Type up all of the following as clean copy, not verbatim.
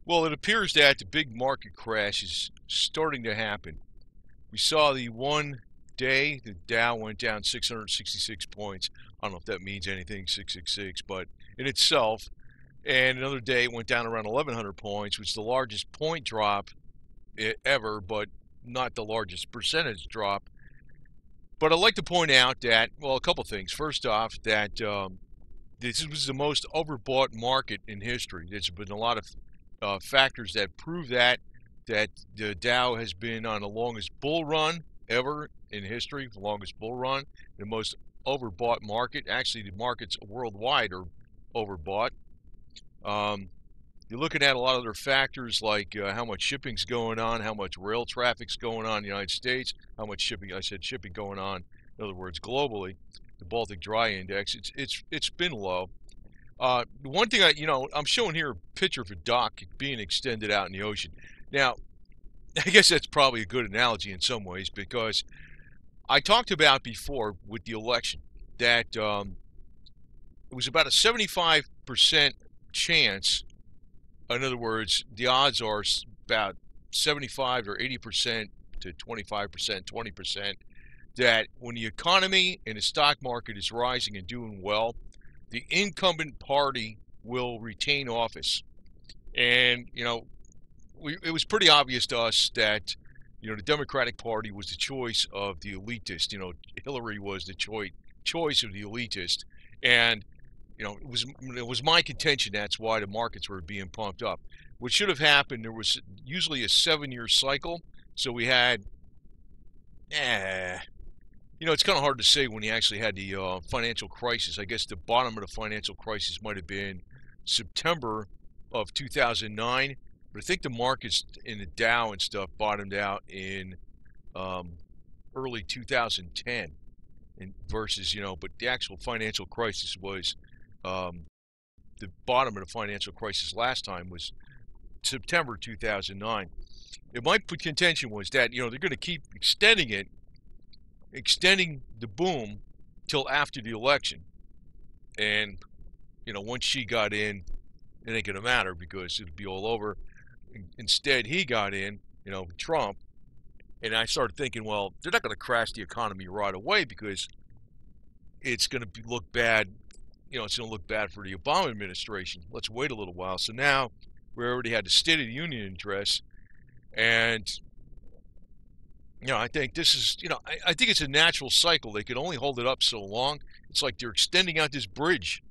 Well, it appears that the big market crash is starting to happen. We saw the one day the Dow went down 666 points. I don't know if that means anything, 666, but in itself. And another day it went down around 1,100 points, which is the largest point drop ever, but not the largest percentage drop. But I'd like to point out that, well, a couple things. First off, that this was the most overbought market in history. There's been a lot of factors that prove that the Dow has been on the longest bull run ever in history, the longest bull run, the most overbought market. Actually, the markets worldwide are overbought. You're looking at a lot of other factors like how much shipping's going on, how much rail traffic's going on in the United States, how much shipping, I said shipping going on, in other words, globally. The Baltic Dry Index, it's been low. One thing I'm showing here a picture of a dock being extended out in the ocean. Now, I guess that's probably a good analogy in some ways because I talked about before with the election that it was about a 75% chance. In other words, the odds are about 75 or 80% to 25%, 20%, that when the economy and the stock market is rising and doing well, the incumbent party will retain office. And, it was pretty obvious to us that, the Democratic Party was the choice of the elitist. Hillary was the choice of the elitist. And it was my contention that's why the markets were being pumped up. What should have happened, there was usually a 7-year cycle, so we had, it's kind of hard to say when you actually had the financial crisis. I guess the bottom of the financial crisis might have been September of 2009, but I think the markets in the Dow and stuff bottomed out in early 2010, and versus, but the actual financial crisis was the bottom of the financial crisis last time was September 2009. And my contention was that, they're going to keep extending the boom till after the election. And, once she got in, it ain't going to matter because it'll be all over. Instead, he got in, Trump. And I started thinking, well, they're not going to crash the economy right away because it's going to look bad. It's going to look bad for the Obama administration. Let's wait a little while. So now we already had the State of the Union address, and I think this is, I think it's a natural cycle. They can only hold it up so long. It's like they're extending out this bridge,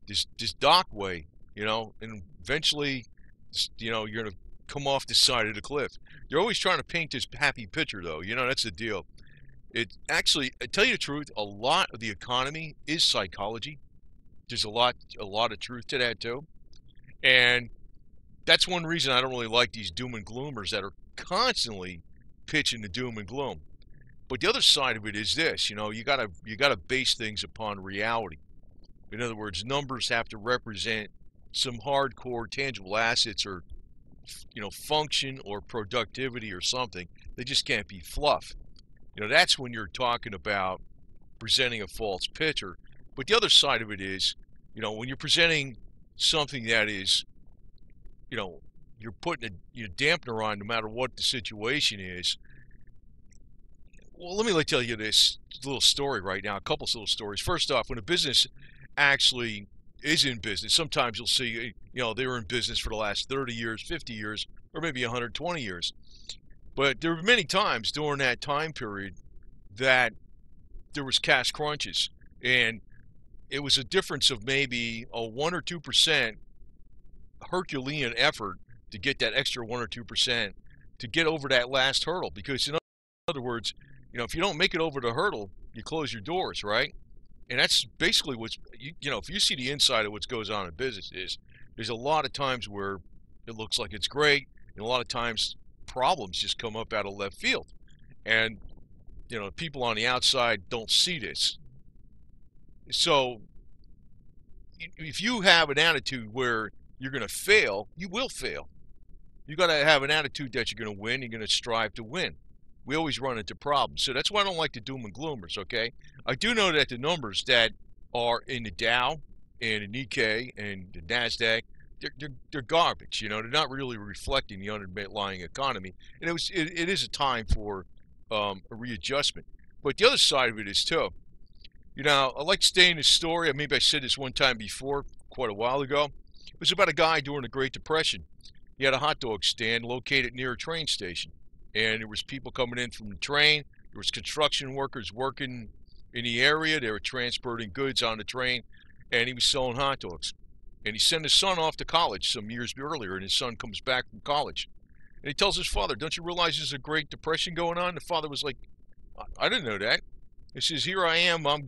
this dockway, and eventually, you're going to come off the side of the cliff. They're always trying to paint this happy picture, though. That's the deal. It actually, I tell you the truth, a lot of the economy is psychology. There's a lot of truth to that too, and that's one reason I don't really like these doom and gloomers that are constantly pitching the doom and gloom. But the other side of it is this: you gotta base things upon reality. In other words, numbers have to represent some hardcore tangible assets or function or productivity or something. They just can't be fluff. That's when you're talking about presenting a false picture. But the other side of it is, when you're presenting something that is, you're putting a dampener on no matter what the situation is. Well, let me tell you this little story right now, a couple of little stories. First off, when a business actually is in business, sometimes you'll see, they were in business for the last 30 years, 50 years, or maybe 120 years. But there were many times during that time period that there was cash crunches, and it was a difference of maybe a 1 or 2% Herculean effort to get that extra 1 or 2% to get over that last hurdle. Because in other words, if you don't make it over the hurdle, you close your doors, right? And that's basically what's, if you see the inside of what goes on in business, there's a lot of times where it looks like it's great, and a lot of times problems just come up out of left field. And, people on the outside don't see this. So if you have an attitude where you're going to fail, you will fail. You got to have an attitude that you're going to win. You're going to strive to win. We always run into problems. So that's why I don't like the doom and gloomers, okay? I do know that the numbers that are in the Dow and the Nikkei and the NASDAQ, they're garbage. You know, they're not really reflecting the underlying economy. And it is a time for a readjustment. But the other side of it is too. You know, I like to stay in this story. Maybe I said this one time before, quite a while ago. It was about a guy during the Great Depression. He had a hot dog stand located near a train station, and there was people coming in from the train. There was construction workers working in the area. They were transporting goods on the train, and he was selling hot dogs. And he sent his son off to college some years earlier, and his son comes back from college. And he tells his father, "Don't you realize there's a Great Depression going on?" The father was like, "I didn't know that." He says, "Here I am. I'm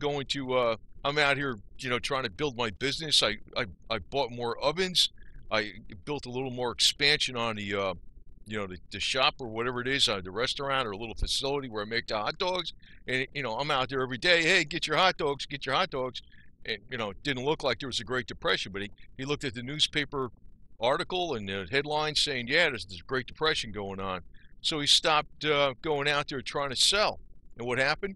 out here, you know, trying to build my business. I bought more ovens. I built a little more expansion on the, you know, the shop or whatever it is, the restaurant or a little facility where I make the hot dogs. And, you know, I'm out there every day. Hey, get your hot dogs, get your hot dogs." And, you know, it didn't look like there was a Great Depression, but he looked at the newspaper article and the headline saying, yeah, there's this Great Depression going on. So he stopped going out there trying to sell. And what happened?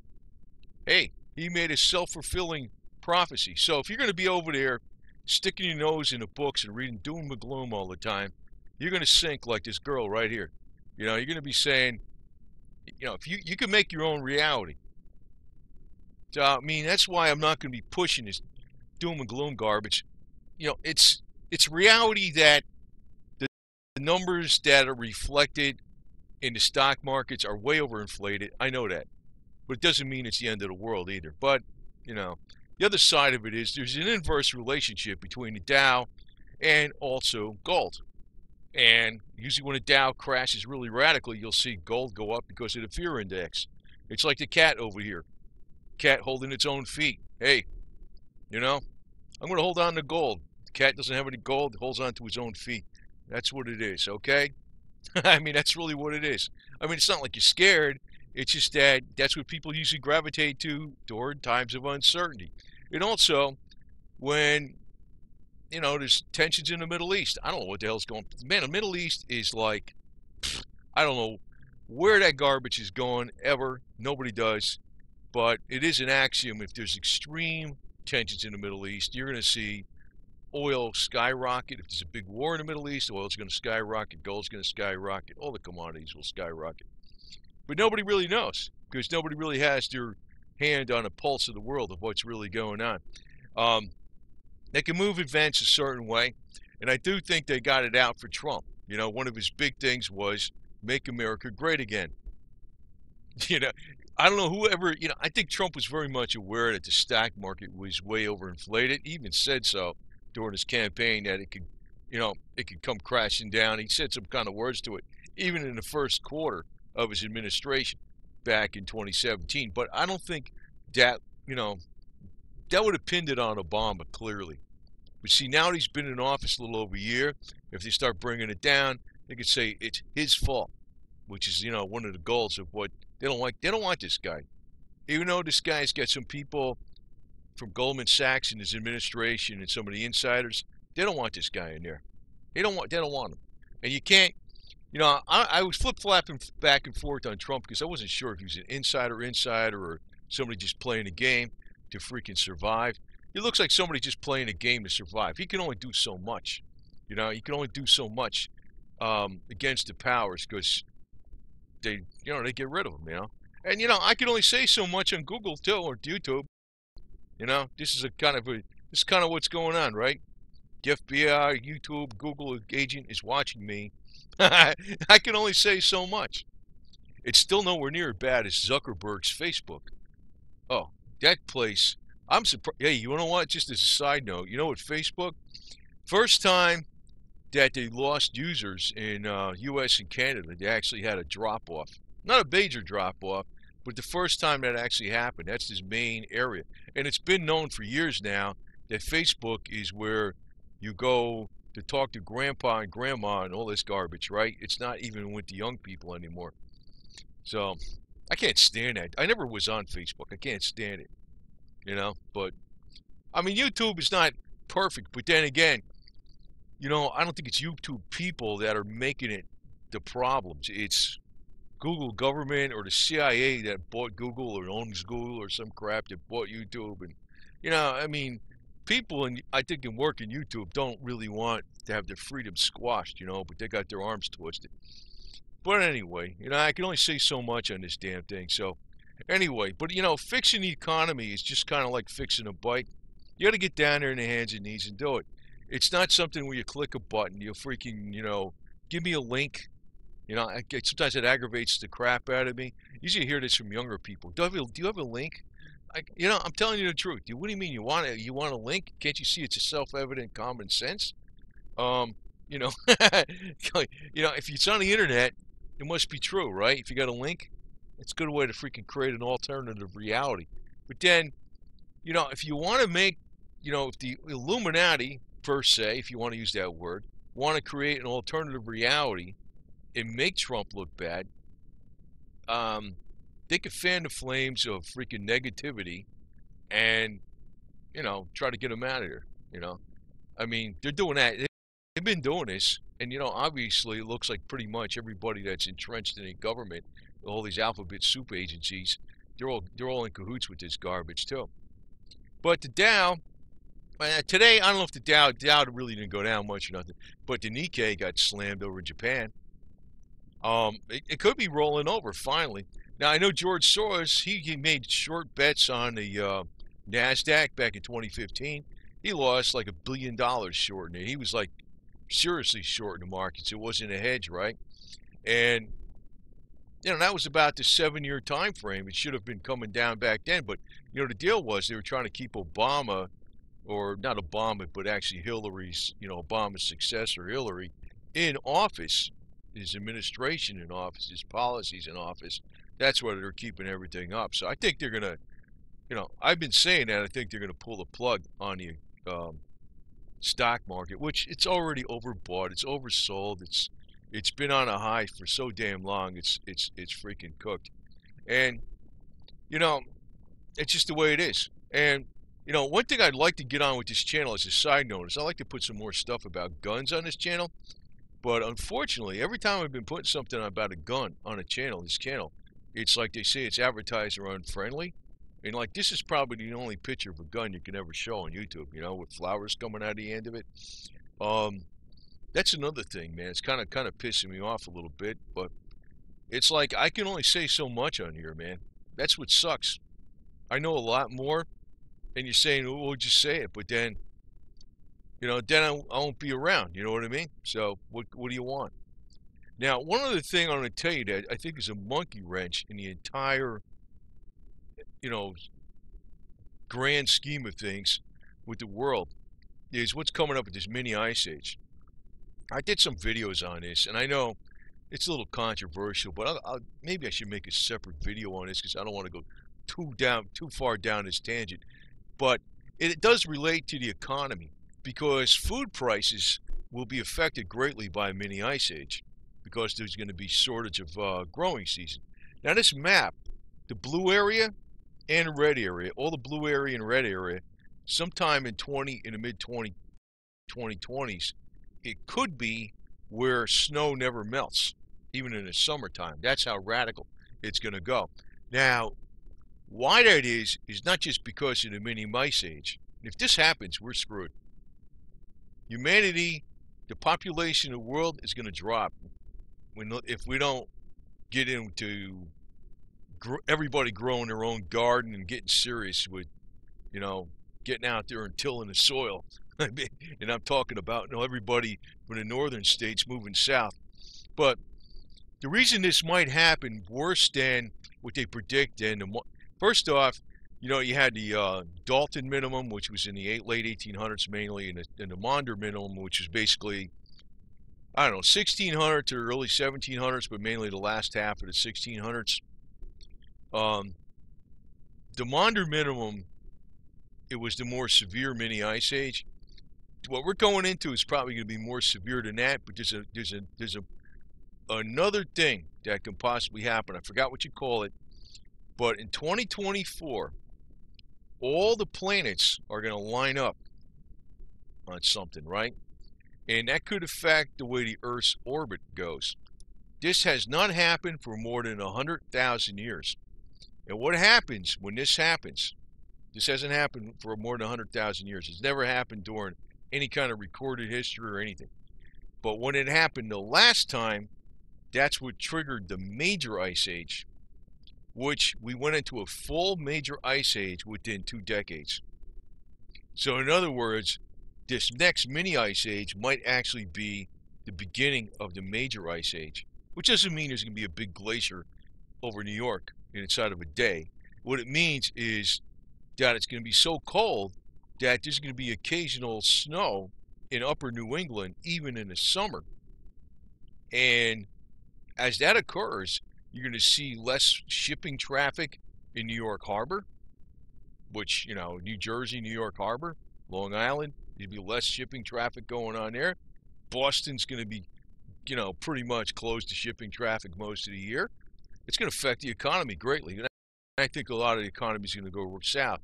Hey, he made a self-fulfilling prophecy. So if you're going to be over there sticking your nose in the books and reading doom and gloom all the time, you're going to sink like this girl right here. You know, you're going to be saying, you know, if you can make your own reality. So, I mean, that's why I'm not going to be pushing this doom and gloom garbage. You know, it's reality that the numbers that are reflected in the stock markets are way overinflated. I know that. But it doesn't mean it's the end of the world either. But, you know, the other side of it is there's an inverse relationship between the Dow and also gold. And usually when the Dow crashes really radically, you'll see gold go up because of the fear index. It's like the cat over here. Cat holding its own feet. Hey, you know, I'm going to hold on to gold. The cat doesn't have any gold. It holds on to his own feet. That's what it is, okay? I mean, that's really what it is. I mean, it's not like you're scared. It's just that that's what people usually gravitate to during times of uncertainty. And also, when, you know, there's tensions in the Middle East. I don't know what the hell's going on. Man, the Middle East is like, I don't know where that garbage is going ever. Nobody does. But it is an axiom. If there's extreme tensions in the Middle East, you're going to see oil skyrocket. If there's a big war in the Middle East, oil's going to skyrocket, gold's going to skyrocket, all the commodities will skyrocket. But nobody really knows because nobody really has their hand on the pulse of the world of what's really going on. They can move events a certain way, and I do think they got it out for Trump. You know, one of his big things was make America great again. You know, I don't know whoever, you know, I think Trump was very much aware that the stock market was way overinflated. He even said so during his campaign that it could, you know, it could come crashing down. He said some kind of words to it, even in the first quarter of his administration back in 2017. But I don't think that, you know, that would have pinned it on Obama clearly. But see, now that he's been in office a little over a year, if they start bringing it down, they could say it's his fault, which is, you know, one of the goals of what they don't like. They don't want this guy. Even though this guy's got some people from Goldman Sachs in his administration and some of the insiders, they don't want this guy in there. They don't want him. And you can't, you know, I was flip-flopping back and forth on Trump because I wasn't sure if he was an insider or somebody just playing a game to freaking survive. He looks like somebody just playing a game to survive. He can only do so much. You know, he can only do so much against the powers because they, you know, they get rid of him, you know. And, you know, I can only say so much on Google, too, or YouTube. You know, this is kind of what's going on, right? The FBI, YouTube, Google agent is watching me. I can only say so much. It's still nowhere near as bad as Zuckerberg's Facebook. Oh, that place. I'm surprised. Hey, you know what? Just as a side note, you know what, Facebook? First time that they lost users in U.S. and Canada, they actually had a drop-off. Not a major drop-off, but the first time that actually happened. That's his main area. And it's been known for years now that Facebook is where you go to talk to grandpa and grandma and all this garbage, right? It's not even with the young people anymore. So, I can't stand that. I never was on Facebook. I can't stand it. You know, but, I mean, YouTube is not perfect, but then again, you know, I don't think it's YouTube people that are making it the problems. It's Google government or the CIA that bought Google or owns Google or some crap that bought YouTube. And, you know, I mean, people, I think, in work in YouTube don't really want to have their freedom squashed, but they got their arms twisted. But anyway, I can only say so much on this damn thing. So anyway, but fixing the economy is just kind of like fixing a bike. You got to get down there in the hands and knees and do it. It's not something where you click a button, you freaking, give me a link. Sometimes it aggravates the crap out of me. Usually hear this from younger people. Do you have a link? I'm telling you the truth. What do you mean you want a link? Can't you see it's a self-evident common sense? You know, if it's on the internet, it must be true, right? If you got a link, it's a good way to freaking create an alternative reality. But then, if you want to make, if the Illuminati, per se, if you want to use that word, want to create an alternative reality and make Trump look bad, they could fan the flames of freaking negativity and, try to get him out of there, I mean, they're doing that. They've been doing this, and, obviously it looks like pretty much everybody that's entrenched in the government, all these alphabet soup agencies, they're all in cahoots with this garbage too. But the Dow, today, I don't know if the Dow really didn't go down much or nothing, but the Nikkei got slammed over in Japan. It could be rolling over finally. Now, I know George Soros, he made short bets on the NASDAQ back in 2015. He lost like $1 billion shorting it. He was like seriously shorting the markets. It wasn't a hedge, right? And, that was about the 7-year time frame. It should have been coming down back then. But, the deal was they were trying to keep Obama, or not Obama, but actually Hillary's, Obama's successor, Hillary, in office, his administration in office, his policies in office. That's why they're keeping everything up. So I think they're going to, I've been saying that I think they're going to pull the plug on the stock market, which it's already overbought, it's oversold, it's been on a high for so damn long, it's freaking cooked. And it's just the way it is. And one thing I'd like to get on with this channel as a side note is I like to put some more stuff about guns on this channel. But unfortunately, every time I've been putting something about a gun on this channel, it's like they say it's advertiser unfriendly. And like, this is probably the only picture of a gun you can ever show on YouTube, with flowers coming out of the end of it. That's another thing, man. It's kind of pissing me off a little bit, but it's like I can only say so much on here, man. That's what sucks. I know a lot more, and you're saying, well, just say it, but then, then I won't be around, you know what I mean? So what do you want? Now, one other thing I'm going to tell you that I think is a monkey wrench in the entire, grand scheme of things with the world is what's coming up with this mini ice age. I did some videos on this, and I know it's a little controversial, but maybe I should make a separate video on this because I don't want to go too far down this tangent. But it does relate to the economy because food prices will be affected greatly by a mini ice age because there's going to be shortage of growing season. Now, this map, the blue area and red area, all the blue area and red area, sometime in the mid 2020s, it could be where snow never melts, even in the summertime. That's how radical it's going to go. Now, why that is not just because of the mini ice age. If this happens, we're screwed. Humanity, the population of the world is going to drop if we don't get into everybody growing their own garden and getting serious with, getting out there and tilling the soil. And I'm talking about everybody from the northern states moving south. But the reason this might happen worse than what they predict, first off, you had the Dalton minimum, which was in the late 1800s mainly, and the Maunder minimum, which was basically, 1600 to early 1700s, but mainly the last half of the 1600s. The Maunder minimum, it was the more severe mini ice age. What we're going into is probably going to be more severe than that, but there's another thing that can possibly happen. I forgot what you call it, but in 2024, all the planets are going to line up on something, right? And that could affect the way the Earth's orbit goes. This has not happened for more than 100,000 years. And what happens when this happens? This hasn't happened for more than 100,000 years. It's never happened during any kind of recorded history or anything. But when it happened the last time, that's what triggered the major ice age, which we went into a full major ice age within 2 decades. So in other words, this next mini ice age might actually be the beginning of the major ice age, which doesn't mean there's going to be a big glacier over New York inside of a day. What it means is that it's going to be so cold that there's going to be occasional snow in upper New England, even in the summer. And as that occurs, you're going to see less shipping traffic in New York Harbor, which, you know, New Jersey, New York Harbor, Long Island, there'll be less shipping traffic going on there. Boston's going to be, you know, pretty much closed to shipping traffic most of the year. It's going to affect the economy greatly. And I think a lot of the economy is going to go south.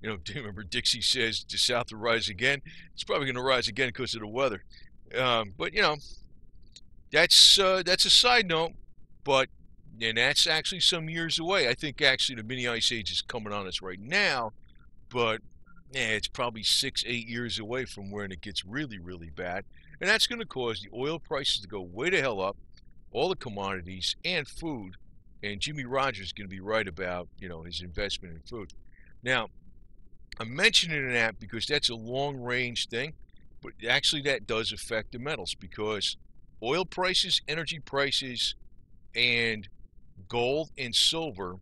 You know, remember Dixie says the South will rise again. It's probably going to rise again because of the weather. But, you know, that's a side note. But, and that's actually some years away. I think actually the mini ice age is coming on us right now. But, yeah, it's probably 6-8 years away from when it gets really, really bad. And that's going to cause the oil prices to go way the hell up, all the commodities and food. And Jimmy Rogers is going to be right about, you know, his investment in food. Now, I'm mentioning that because that's a long-range thing, but actually that does affect the metals because oil prices, energy prices, and gold and silver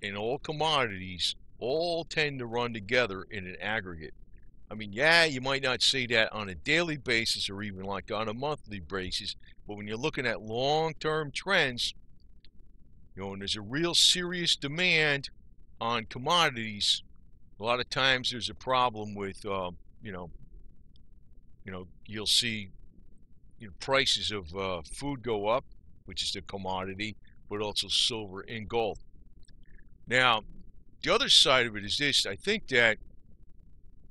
and all commodities all tend to run together in an aggregate. I mean, yeah, you might not see that on a daily basis or even like on a monthly basis, but when you're looking at long-term trends, you know, and there's a real serious demand on commodities, a lot of times there's a problem with, you'll see, you know, prices of food go up, which is the commodity, but also silver and gold. Now, the other side of it is this. I think that,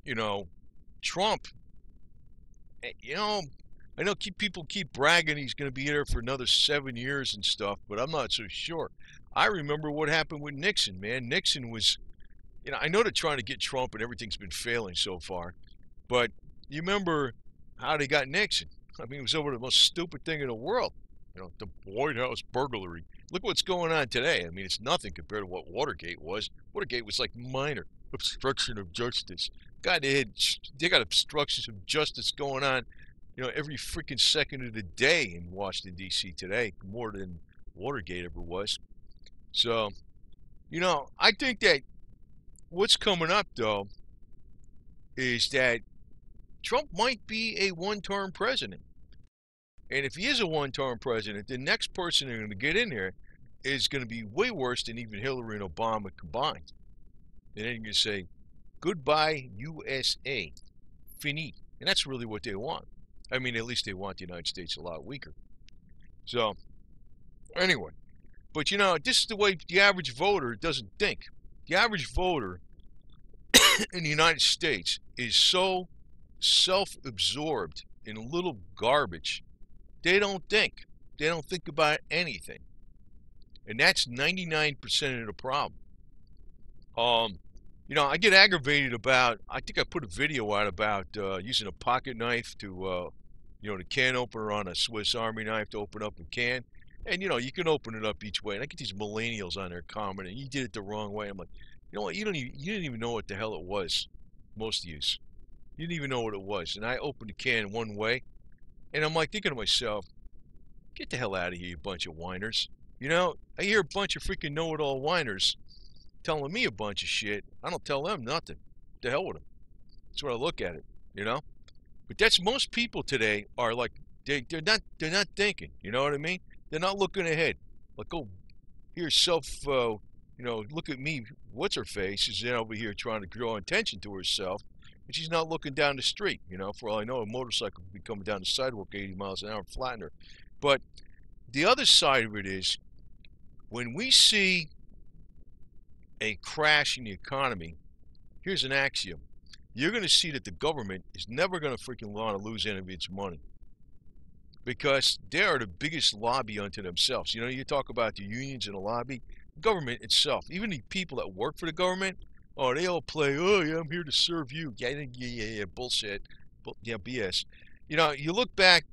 you know, Trump, you know, I know people keep bragging he's going to be there for another 7 years and stuff, but I'm not so sure. I remember what happened with Nixon, man. Nixon was, you know, I know they're trying to get Trump and everything's been failing so far, but you remember how they got Nixon. I mean, it was over the most stupid thing in the world. You know, the White House burglary. Look what's going on today. I mean, it's nothing compared to what Watergate was. Watergate was like minor obstruction of justice. God, they got obstructions of justice going on, you know, every freaking second of the day in Washington, D.C. today, more than Watergate ever was. So, you know, I think that what's coming up, though, is that Trump might be a one-term president. And if he is a one-term president, the next person they're going to get in there is going to be way worse than even Hillary and Obama combined. And then you're going to say, goodbye, USA. Fini. And that's really what they want. I mean, at least they want the United States a lot weaker. So, anyway. But, you know, this is the way the average voter doesn't think. The average voter in the United States is so self-absorbed in a little garbage. They don't think. They don't think about anything. And that's 99% of the problem. You know, I get aggravated about, I think I put a video out about using a pocket knife to, you know, the can opener on a Swiss Army knife to open up a can. And, you know, you can open it up each way. And I get these millennials on there commenting, you did it the wrong way. I'm like, you know what, you didn't even know what the hell it was, most of you. You didn't even know what it was. And I opened the can one way. And I'm like thinking to myself, get the hell out of here, you bunch of whiners. You know, I hear a bunch of freaking know-it-all whiners telling me a bunch of shit. I don't tell them nothing. What the hell with them? That's what I look at it, you know? But that's most people today are like, they're not thinking, you know what I mean? They're not looking ahead. Like, oh, here's you know, look at me, what's her face? She's over here trying to draw attention to herself. And she's not looking down the street, you know. For all I know, a motorcycle could be coming down the sidewalk 80 miles an hour and flatten her. But the other side of it is, when we see a crash in the economy, here's an axiom. You're going to see that the government is never going to freaking want to lose any of its money. Because they are the biggest lobby unto themselves. You know, you talk about the unions and the lobby. The government itself, even the people that work for the government, Oh, they all play, oh, yeah, I'm here to serve you. Yeah, bullshit. Yeah, BS. You know, you look back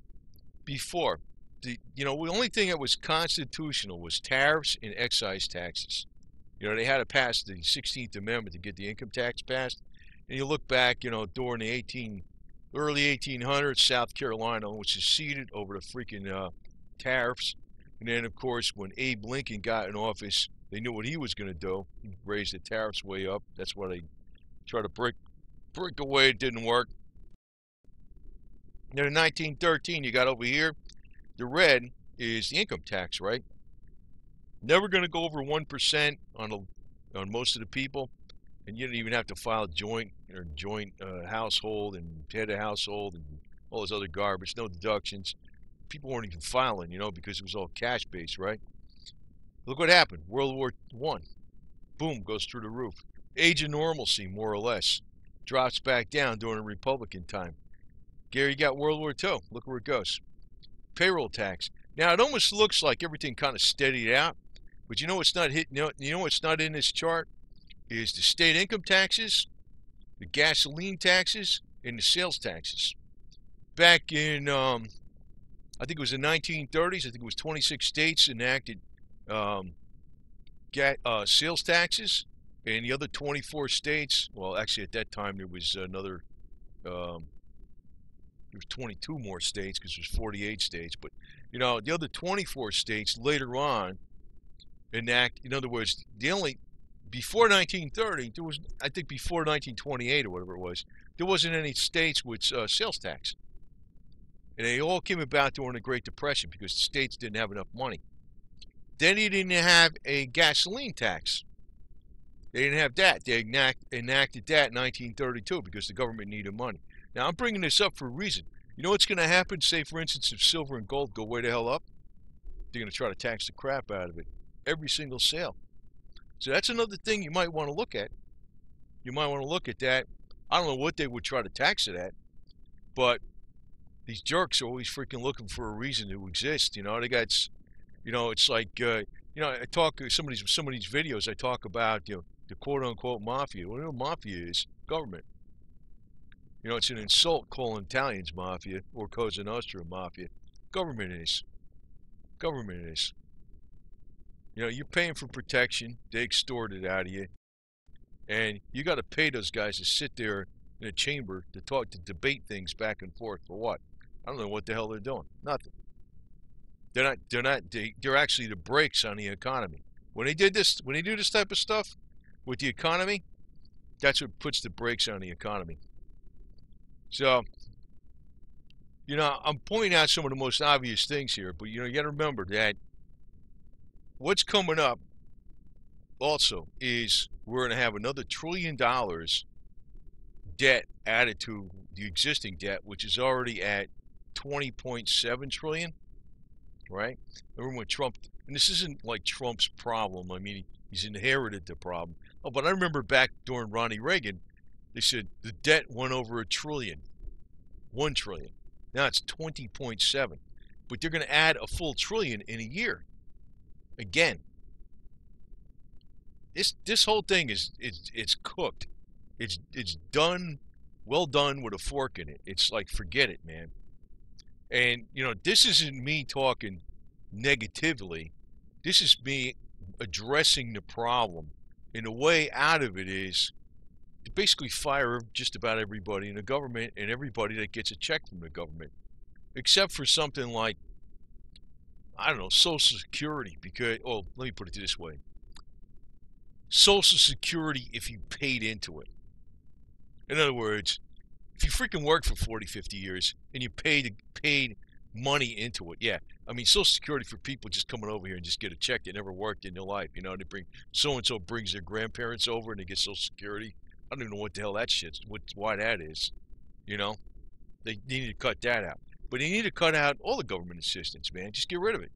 before, the only thing that was constitutional was tariffs and excise taxes. You know, they had to pass the 16th Amendment to get the income tax passed. And you look back, during the early 1800s, South Carolina was seceded over the freaking tariffs. And then, of course, when Abe Lincoln got in office, they knew what he was going to do. He raised the tariffs way up. That's why they tried to break away. It didn't work. Then in 1913, you got over here, the red is the income tax, right? Never going to go over 1% on most of the people, and you don't even have to file joint household and head of household and all this other garbage. No deductions. People weren't even filing, because it was all cash based, right? Look what happened. World War I. Boom, goes through the roof. Age of normalcy, more or less, drops back down during the Republican time. Gary got World War II. Look where it goes. Payroll tax. Now it almost looks like everything kind of steadied out, but you know what's not hit. You know what's not in this chart is the state income taxes, the gasoline taxes, and the sales taxes. Back in I think it was the 1930s. I think it was 26 states enacted sales taxes, and the other 24 states. Well, actually, at that time there was another. There's 22 more states because there's 48 states, but the other 24 states later on enact. In other words, before 1930, there was, I think, before 1928 or whatever it was, there wasn't any states with sales tax, and they all came about during the Great Depression because the states didn't have enough money. Then you didn't have a gasoline tax. They didn't have that. They enacted that in 1932 because the government needed money. Now, I'm bringing this up for a reason. You know what's going to happen? Say, for instance, if silver and gold go way the hell up, they're going to try to tax the crap out of it. Every single sale. So that's another thing you might want to look at. You might want to look at that. I don't know what they would try to tax it at, but these jerks are always freaking looking for a reason to exist. They got, it's like, I talk some of these videos. I talk about, the quote-unquote mafia. Well, mafia is government. It's an insult calling Italians mafia or Cosa Nostra mafia. Government is. Government is. You're paying for protection. They extort it out of you. And you got to pay those guys to sit there in a chamber to debate things back and forth for what? I don't know what the hell they're doing. Nothing. They're actually the brakes on the economy. When they do this type of stuff with the economy, that's what puts the brakes on the economy. So, I'm pointing out some of the most obvious things here, but you got to remember that what's coming up also is we're going to have another $1 trillion debt added to the existing debt, which is already at 20.7 trillion, right? Remember when Trump, and this isn't like Trump's problem. I mean, he's inherited the problem. Oh, but I remember back during Ronnie Reagan, they said the debt went over $1 trillion. 1 trillion. Now it's 20.7. But they're going to add a full $1 trillion in a year. Again. This whole thing it's cooked. It's done, well done with a fork in it. It's like, forget it, man. And this isn't me talking negatively. This is me addressing the problem. And the way out of it is to basically fire just about everybody in the government and everybody that gets a check from the government, except for something like, I don't know, Social Security. Because, let me put it this way. Social Security if you paid into it. In other words, if you freaking worked for 40, 50 years and you paid money into it, yeah. I mean, Social Security for people just coming over here and just get a check that never worked in their life. They bring, so-and-so brings their grandparents over and they get Social Security. I don't even know what the hell that shit's, why that is. They need to cut that out. But they need to cut out all the government assistance, man. Just get rid of it.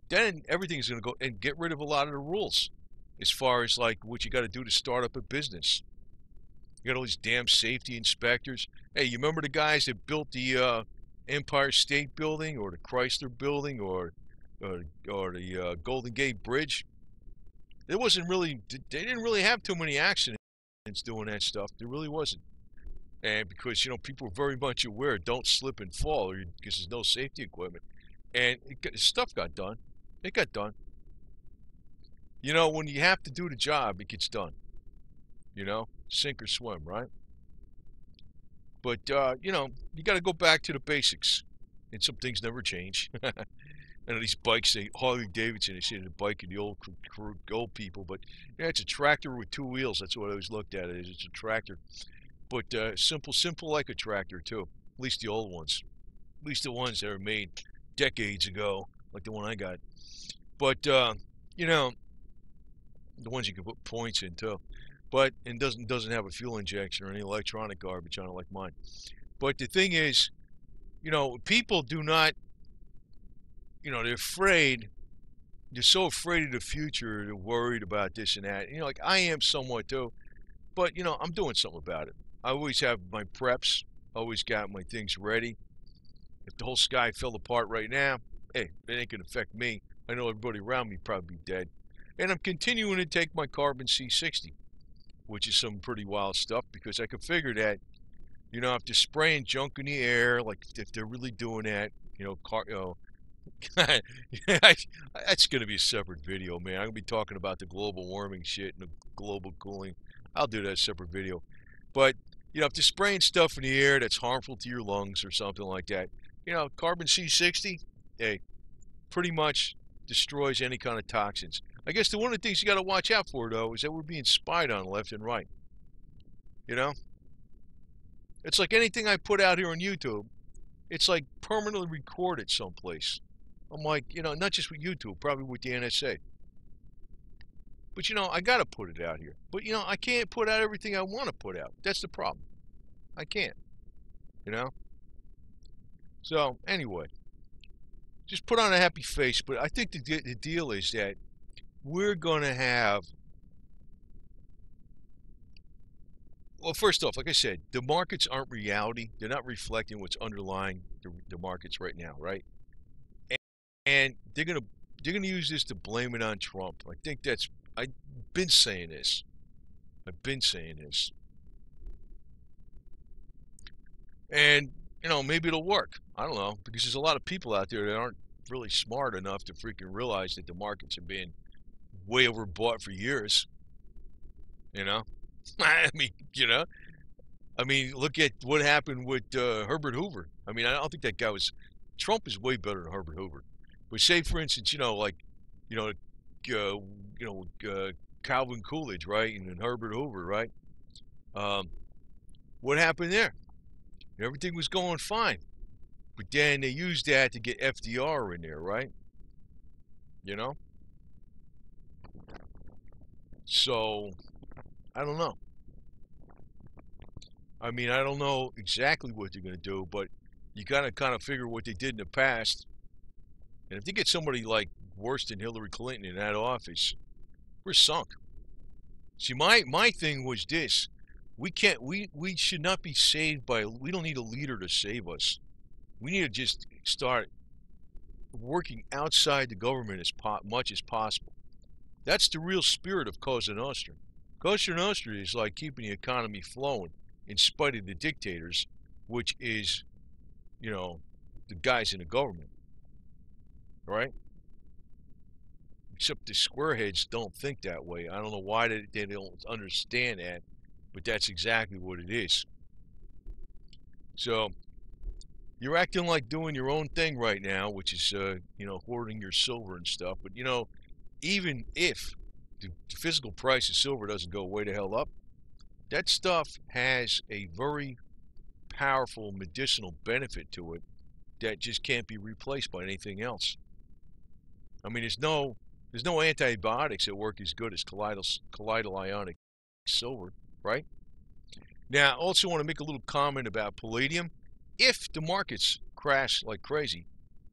Then everything's going to go, and get rid of a lot of the rules as far as like what you got to do to start up a business. You got all these damn safety inspectors. Hey, you remember the guys that built the Empire State Building or the Chrysler Building or the Golden Gate Bridge? They didn't really have too many accidents. doing that stuff. There really wasn't. And because, people were very much aware, don't slip and fall because there's no safety equipment. And stuff got done. It got done. When you have to do the job, it gets done. Sink or swim, right? But, you got to go back to the basics. And some things never change. And these bikes, Harley Davidson, they say the bike and the old people. But, yeah, it's a tractor with two wheels. That's what I always looked at it as. It's a tractor. But simple like a tractor, too. At least the old ones. At least the ones that were made decades ago, like the one I got. But, the ones you can put points in, too. But it doesn't have a fuel injection or any electronic garbage on it like mine. But the thing is, people do not, they're afraid. They're so afraid of the future. They're worried about this and that. Like I am somewhat too. But, I'm doing something about it. I always have my preps. Always got my things ready. If the whole sky fell apart right now, hey, it ain't going to affect me. I know everybody around me probably be dead. And I'm continuing to take my carbon C60, which is some pretty wild stuff because I could figure that, if they're spraying junk in the air, like if they're really doing that, that's going to be a separate video, man. I'm going to be talking about the global warming shit and the global cooling. I'll do that separate video. But, if they're spraying stuff in the air that's harmful to your lungs or something like that, carbon C60, hey, pretty much destroys any kind of toxins. I guess one of the things you got to watch out for, though, is that we're being spied on left and right. It's like anything I put out here on YouTube, it's like permanently recorded someplace. I'm like, not just with YouTube, probably with the NSA. But, I got to put it out here. But, I can't put out everything I want to put out. That's the problem. I can't. So, anyway, just put on a happy face. But I think the deal is that we're going to have, well, first off, like I said, the markets aren't reality. They're not reflecting what's underlying the markets right now, right? And they're gonna use this to blame it on Trump. I think I've been saying this. And, maybe it'll work. I don't know, because there's a lot of people out there that aren't really smart enough to freaking realize that the markets have been way overbought for years. I mean, look at what happened with Herbert Hoover. I mean, I don't think that guy was. Trump is way better than Herbert Hoover. But say, for instance, Calvin Coolidge, right, and then Herbert Hoover, right? What happened there? Everything was going fine, but then they used that to get FDR in there, right? So I don't know. I mean, I don't know exactly what they're going to do, but you got to kind of figure what they did in the past. And if they get somebody like worse than Hillary Clinton in that office, we're sunk. See, my thing was this. We should not be saved by, we don't need a leader to save us. We need to just start working outside the government as much as possible. That's the real spirit of Cosa Nostra. Cosa Nostra is like keeping the economy flowing in spite of the dictators, which is, the guys in the government, right? Except the squareheads don't think that way. I don't know why they don't understand that, but that's exactly what it is. So you're acting like doing your own thing right now, which is, hoarding your silver and stuff. But, even if the physical price of silver doesn't go way the hell up, that stuff has a very powerful medicinal benefit to it that just can't be replaced by anything else. I mean, there's no antibiotics that work as good as colloidal ionic silver, right? Now, I also want to make a little comment about palladium. If the markets crash like crazy,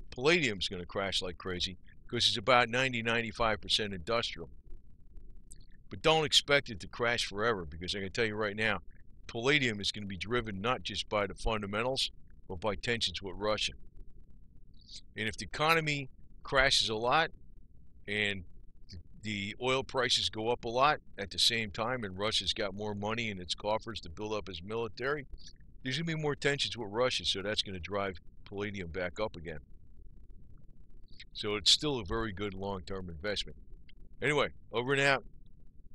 palladium's going to crash like crazy because it's about 90-95% industrial. But don't expect it to crash forever, because I can tell you right now, palladium is going to be driven not just by the fundamentals, but by tensions with Russia. And if the economy crashes a lot and the oil prices go up a lot at the same time, and Russia's got more money in its coffers to build up its military, there's going to be more tensions with Russia, so that's going to drive palladium back up again. So it's still a very good long-term investment. Anyway, over and out.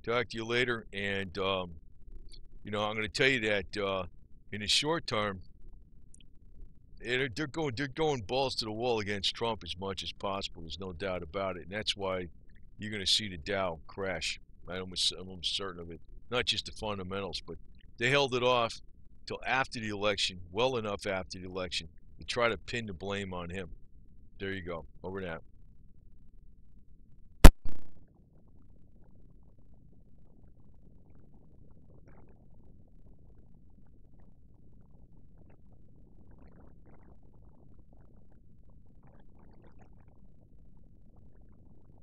Talk to you later. And, you know, I'm going to tell you that in the short term, they're going balls to the wall against Trump as much as possible. There's no doubt about it. And that's why you're going to see the Dow crash. I'm almost certain of it. Not just the fundamentals, but they held it off till after the election, well enough after the election, to try to pin the blame on him. There you go. Over and out.